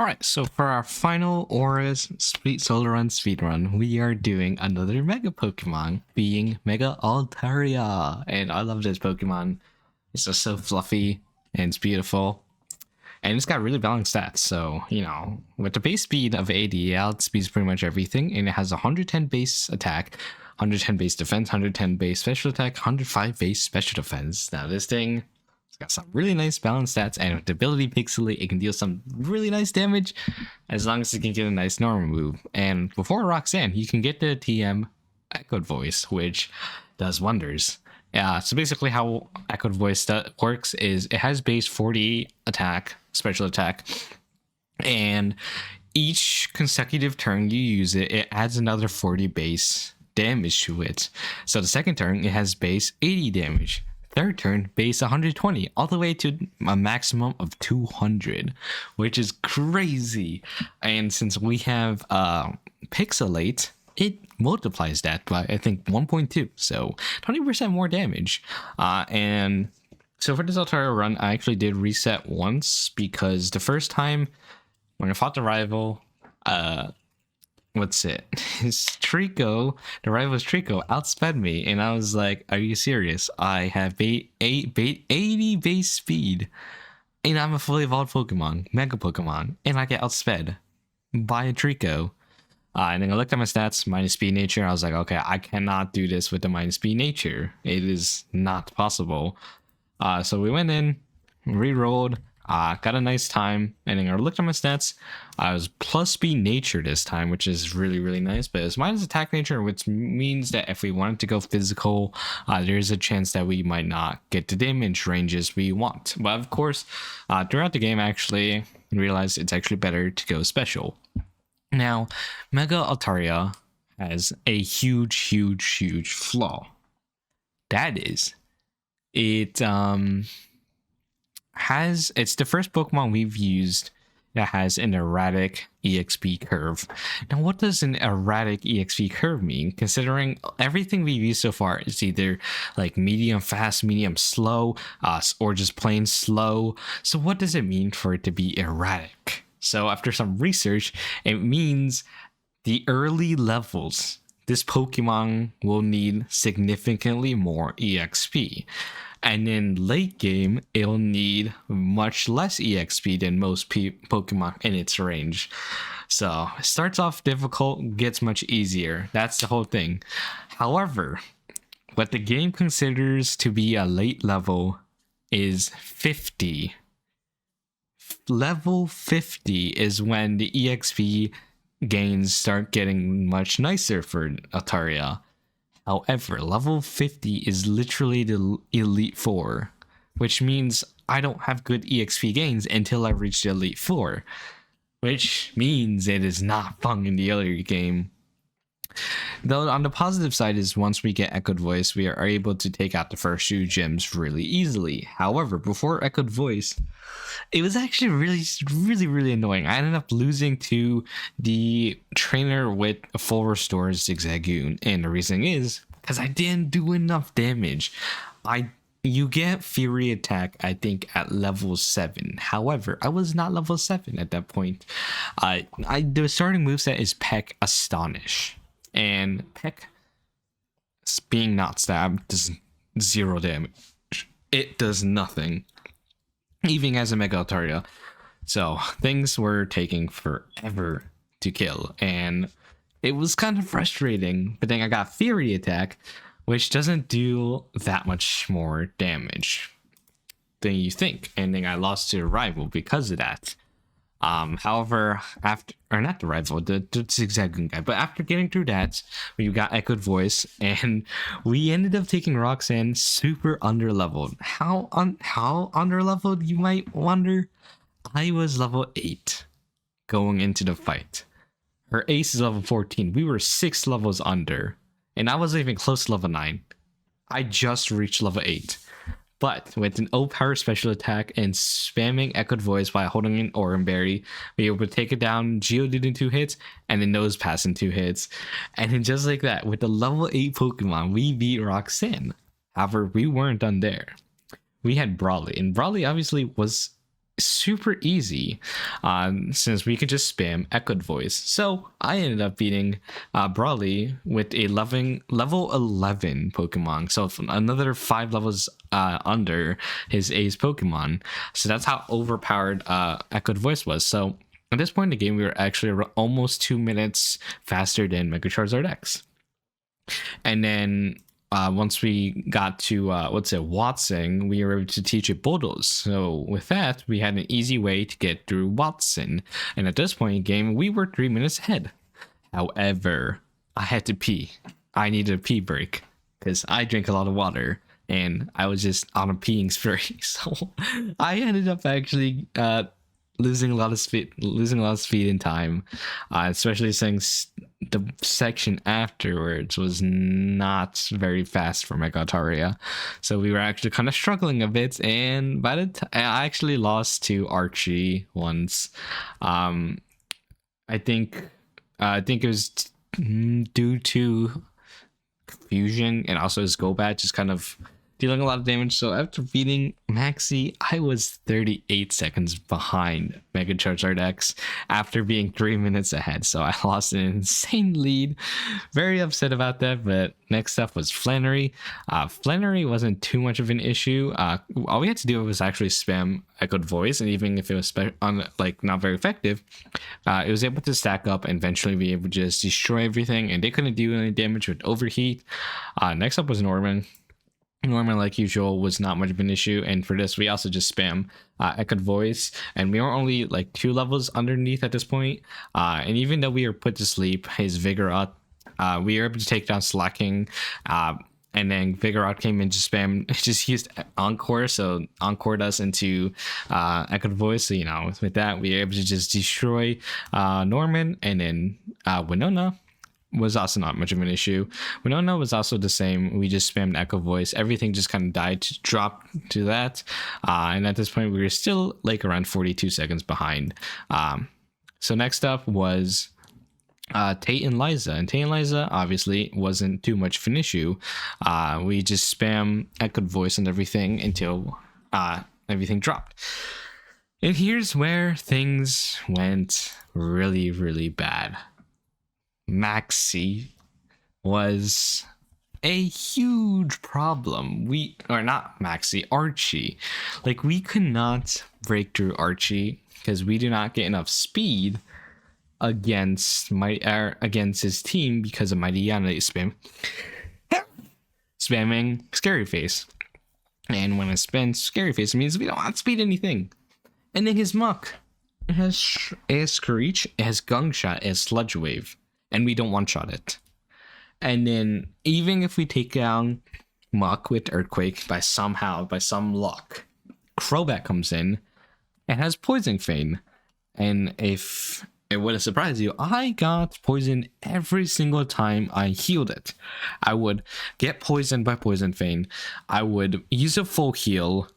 Alright, so for our final Aura's Sweet Solar Run speedrun, we are doing another Mega Pokemon, being Mega Altaria. And I love this Pokemon. It's just so fluffy and it's beautiful. And it's got really balanced stats, so, with the base speed of 80, it outspeeds pretty much everything. And it has 110 base attack, 110 base defense, 110 base special attack, 105 base special defense. Now this thing, it's got some really nice balanced stats, and with the ability Pixelate, it can deal some really nice damage as long as it can get a nice normal move. And before Roxanne, you can get the TM Echoed Voice, which does wonders. So basically how Echoed Voice works is it has base 40 attack, special attack, and each consecutive turn you use it, it adds another 40 base damage to it. So the second turn, it has base 80 damage. Third turn, base 120, all the way to a maximum of 200, which is crazy. And since we have Pixelate, it multiplies that by, I think, 1.2, so 20% more damage. And so for this Altaria run, I actually did reset once, because the first time when I fought the rival, his Trico, the rival's Trico, outsped me, and I was like, are you serious? I have 80 base speed, and I'm a fully evolved Pokemon, Mega Pokemon, and I get outsped by a Trico. And then I looked at my stats, minus speed nature, and I was like, okay, I cannot do this with the minus speed nature. It is not possible. So we went in, re-rolled, got a nice time, and then I looked at my stats. I was plus speed nature this time, which is really, really nice, but it's minus attack nature, which means that if we wanted to go physical, there's a chance that we might not get the damage ranges we want. But of course, throughout the game, I actually realized it's actually better to go special. Now, Mega Altaria has a huge flaw. That is, it's the first Pokemon we've used that has an erratic EXP curve. Now, what does an erratic EXP curve mean? Considering everything we've used so far is either like medium fast, medium slow, or just plain slow. So what does it mean for it to be erratic? So after some research, it means the early levels, this Pokemon will need significantly more EXP. And in late game, it'll need much less EXP than most Pokemon in its range. So it starts off difficult, gets much easier. That's the whole thing. However, what the game considers to be a late level is 50. Level 50 is when the EXP gains start getting much nicer for Altaria. However, level 50 is literally the Elite Four, which means I don't have good EXP gains until I reach the Elite Four, which means it is not fun in the early game. Though on the positive side is once we get Echoed Voice, we are able to take out the first 2 gyms really easily. However, before Echoed Voice, it was actually really annoying. I ended up losing to the trainer with a full restore Zigzagoon, and the reason is because I didn't do enough damage. You get Fury Attack, I think, at level 7. However, I was not level 7 at that point. The starting moveset is Peck Astonish. And Peck, being not stabbed, does 0 damage. It does nothing, even as a Mega Altaria. So things were taking forever to kill, and it was kind of frustrating. But then I got Fury Attack, which doesn't do that much more damage than you think, and then I lost to a rival because of that. However, not the rival, the Zigzagoon guy, but after getting through that, we got Echoed Voice, and we ended up taking Roxanne super underleveled. How underleveled, you might wonder? I was level 8 going into the fight. Her ace is level 14. We were 6 levels under, and I wasn't even close to level 9. I just reached level 8. But with an O-Power special attack and spamming Echoed Voice while holding an Oran Berry, we were able to take it down, Geodude in 2 hits, and then Nose Pass in 2 hits. And then just like that, with the level 8 Pokemon, we beat Roxanne. However, we weren't done there. We had Brawly, and Brawly obviously was super easy, since we could just spam echoed voice. So I ended up beating Brawly with a level 11 Pokemon. So another 5 levels under his Ace Pokemon. So that's how overpowered echoed voice was. So at this point in the game, we were actually almost 2 minutes faster than Mega Charizard X. And then once we got to Watson, we were able to teach it Bulldoze. So with that, we had an easy way to get through Watson. And at this point in the game, we were 3 minutes ahead. However, I had to pee. I needed a pee break because I drink a lot of water and I was just on a peeing spree. So I ended up actually losing a lot of speed in time, especially since the section afterwards was not very fast for Mega Altaria. So we were actually kind of struggling a bit, and by the time I actually lost to Archie once. I think it was due to confusion and also his Golbat just kind of dealing a lot of damage. So after beating Maxi, I was 38 seconds behind Mega Charizard X after being 3 minutes ahead. So I lost an insane lead. Very upset about that. But next up was Flannery. Flannery wasn't too much of an issue. All we had to do was actually spam echoed voice, and even if it was not very effective, it was able to stack up and eventually be able to just destroy everything. And they couldn't do any damage with overheat. Next up was Norman. Norman, like usual, was not much of an issue, and for this we also just spam echoed voice, and we were only like 2 levels underneath at this point, and even though we were put to sleep, his Vigoroth, we were able to take down Slacking, and then Vigoroth came in to spam, just used Encore, so Encored us into echoed voice. So with that we were able to just destroy Norman, and then Winona was also not much of an issue. Winona was also the same. We just spammed echo voice. Everything just kind of died to drop to that. And at this point, we were still like around 42 seconds behind. So next up was Tate and Liza. And Tate and Liza obviously wasn't too much of an issue. We just spam echoed voice and everything until everything dropped. And here's where things went really, really bad. Maxi was a huge problem. Archie. Like, we could not break through Archie because we do not get enough speed against his team because of Mightyena spamming Scary Face. And when I spam Scary Face, it means we don't outspeed anything. And then his Muck, it has Screech, it has Gong Shot, it has Sludge Wave. And we don't one-shot it. And then even if we take down Muck with Earthquake by some luck, Crobat comes in and has Poison Feign. And if it wouldn't surprise you, I got poisoned every single time I healed it. I would get poisoned by Poison Feign. I would use a full heal.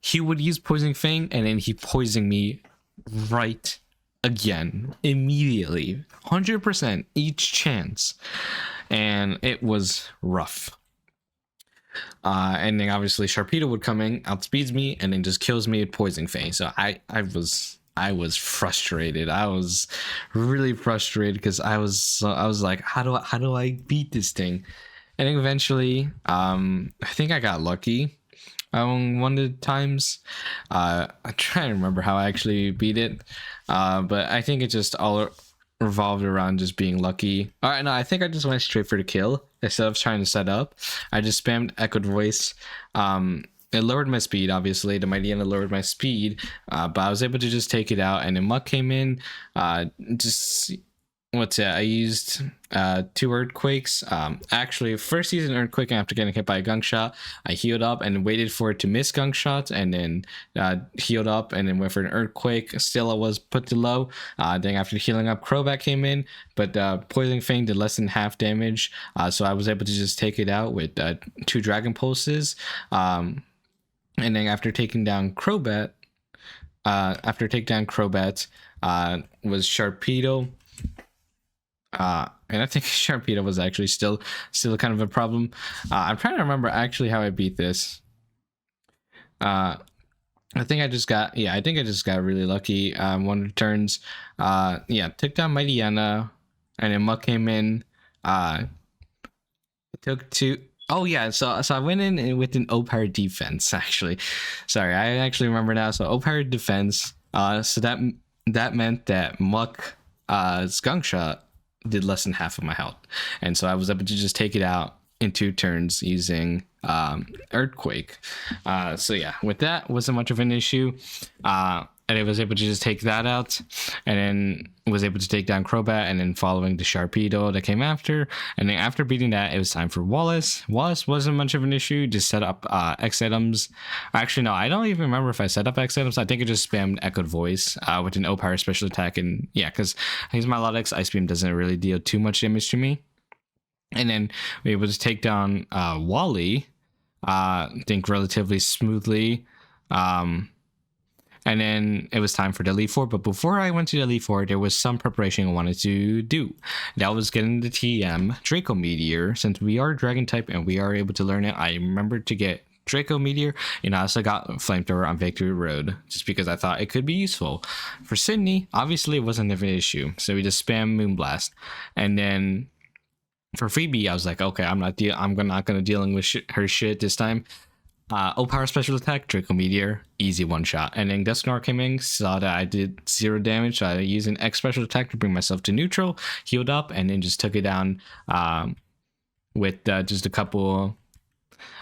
He would use Poison Feign, and then he poisoned me right again immediately, 100% each chance, and it was rough. And then obviously Sharpedo would come in, outspeeds me, and then just kills me with Poison Feign. So I was frustrated. I was really frustrated because I was like, how do I beat this thing? And then eventually, I think I got lucky. One of the times, I try to remember how I actually beat it, but I think it just all revolved around just being lucky. All right, no, I think I just went straight for the kill instead of trying to set up. I just spammed echoed voice. It lowered my speed, obviously. The Mightyena lowered my speed, but I was able to just take it out. And then Muck came in, I used 2 Earthquakes. Actually, first using Earthquake after getting hit by a Gunk Shot, I healed up and waited for it to miss Gunk Shot, and then healed up and then went for an Earthquake. Still, I was put to low. Then after healing up, Crobat came in, but Poison Feign did less than half damage, so I was able to just take it out with 2 Dragon Pulses. And then after taking down Crobat, was Sharpedo. And I think Sharpedo was actually still kind of a problem. I'm trying to remember actually how I beat this. I think I just got really lucky. One of the turns, took down Mightyena, and then Muck came in. It took two. Oh yeah, so I went in with an O-Power defense actually. Sorry, I actually remember now. So O-Power defense. So that meant that Muck, skunk shot did less than half of my health, and so I was able to just take it out in 2 turns using earthquake. So yeah, with that wasn't much of an issue. And I was able to just take that out, and then was able to take down Crobat, and then following the Sharpedo that came after. And then after beating that, it was time for Wallace. Wallace wasn't much of an issue, just set up X items. Actually, no, I don't even remember if I set up X items. I think I just spammed Echoed Voice with an O-Power special attack, and yeah, because he's my Melodics, Ice Beam doesn't really deal too much damage to me. And then we were able to take down Wally, I think relatively smoothly. And then it was time for the Elite Four. But before I went to the Elite Four, there was some preparation I wanted to do. That was getting the TM Draco Meteor. Since we are Dragon type and we are able to learn it, I remembered to get Draco Meteor, and I also got Flamethrower on Victory Road just because I thought it could be useful. For Sydney, obviously it wasn't an issue, so we just spam Moonblast. And then for Phoebe, I was like, okay, I'm not gonna dealing with her shit this time. O-Power special attack, Draco Meteor, easy one shot. And then Dusknoir came in, saw that I did 0 damage, so I used an X special attack to bring myself to neutral, healed up, and then just took it down with just a couple.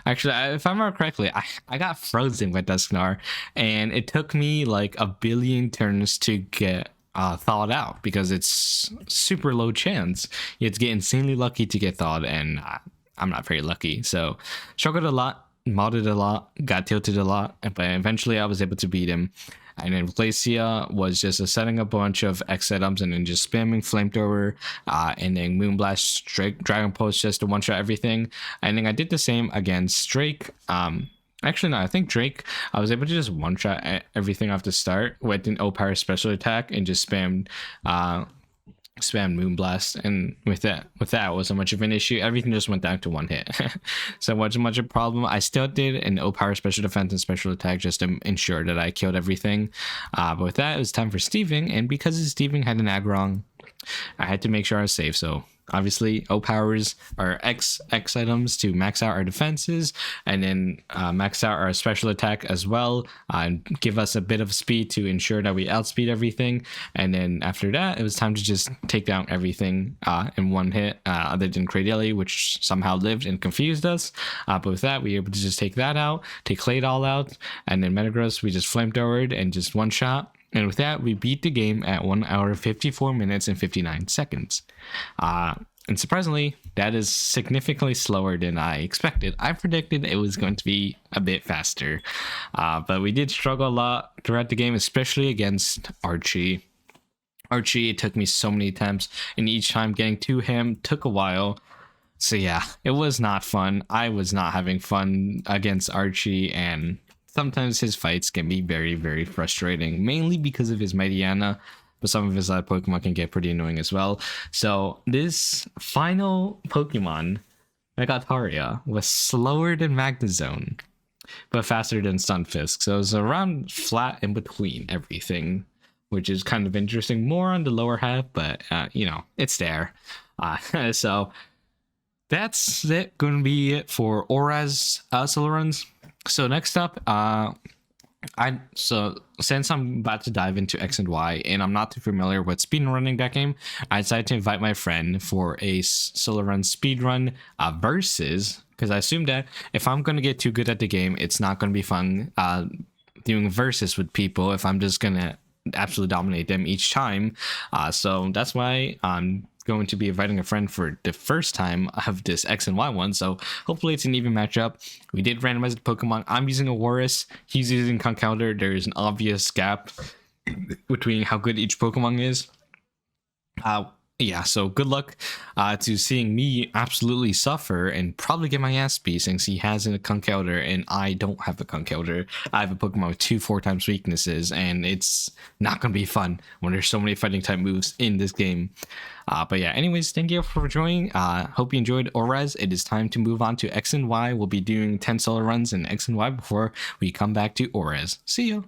Actually, if I remember correctly, I got frozen with Dusknoir, and it took me like a billion turns to get thawed out because it's super low chance. You have to get insanely lucky to get thawed, and I'm not very lucky. So struggled a lot, modded a lot, got tilted a lot, but eventually I was able to beat him. And then Glacia was just setting a bunch of X items and then just spamming Flamethrower, and then Moonblast, Dragon Pulse just to one-shot everything. And then I did the same against Drake. Actually, no, I think Drake, I was able to just one-shot everything off the start with an O-Power special attack and just spammed Moonblast, and with that it wasn't much of an issue. Everything just went down to 1 hit. So wasn't much of a problem. I still did an O-Power special defense and special attack just to ensure that I killed everything. But with that, it was time for Steven, and because Steven had an Aggron, I had to make sure I was safe. So obviously O-Powers are X items to max out our defenses, and then max out our special attack as well, and give us a bit of speed to ensure that we outspeed everything. And then after that, it was time to just take down everything in 1 hit, other than Cradily, which somehow lived and confused us. But with that, we were able to just take that out, take Claydol out, and then Metagross we just flamethrowered and just one shot. And with that, we beat the game at 1 hour, 54 minutes, and 59 seconds. And surprisingly, that is significantly slower than I expected. I predicted it was going to be a bit faster. But we did struggle a lot throughout the game, especially against Archie. Archie, it took me so many attempts, and each time getting to him took a while. So yeah, it was not fun. I was not having fun against Archie, and sometimes his fights can be very, very frustrating, mainly because of his Mightyena, but some of his other Pokemon can get pretty annoying as well. So this final Pokemon, Altaria, was slower than Magnezone, but faster than Stunfisk. So it was around flat in between everything, which is kind of interesting. More on the lower half, but it's there. So that's it. Going to be it for Aura's solo runs. So next up, since I'm about to dive into X and Y, and I'm not too familiar with speedrunning that game, I decided to invite my friend for a solo run speedrun versus, because I assume that if I'm going to get too good at the game, it's not going to be fun doing versus with people if I'm just going to absolutely dominate them each time. So that's why I'm going to be inviting a friend for the first time of this X and Y one, so hopefully it's an even matchup. We did randomize the Pokemon. I'm using a Warris, he's using Conkeldurr. There's an obvious gap between how good each Pokemon is. Yeah, so good luck to seeing me absolutely suffer and probably get my ass beat since he has a Conkeldurr and I don't have a Conkeldurr. I have a Pokemon with 2 4 times weaknesses, and it's not going to be fun when there's so many fighting type moves in this game. But yeah, anyways, thank you for joining. Hope you enjoyed Orez. It is time to move on to X and Y. We'll be doing 10 solo runs in X and Y before we come back to Orez. See ya!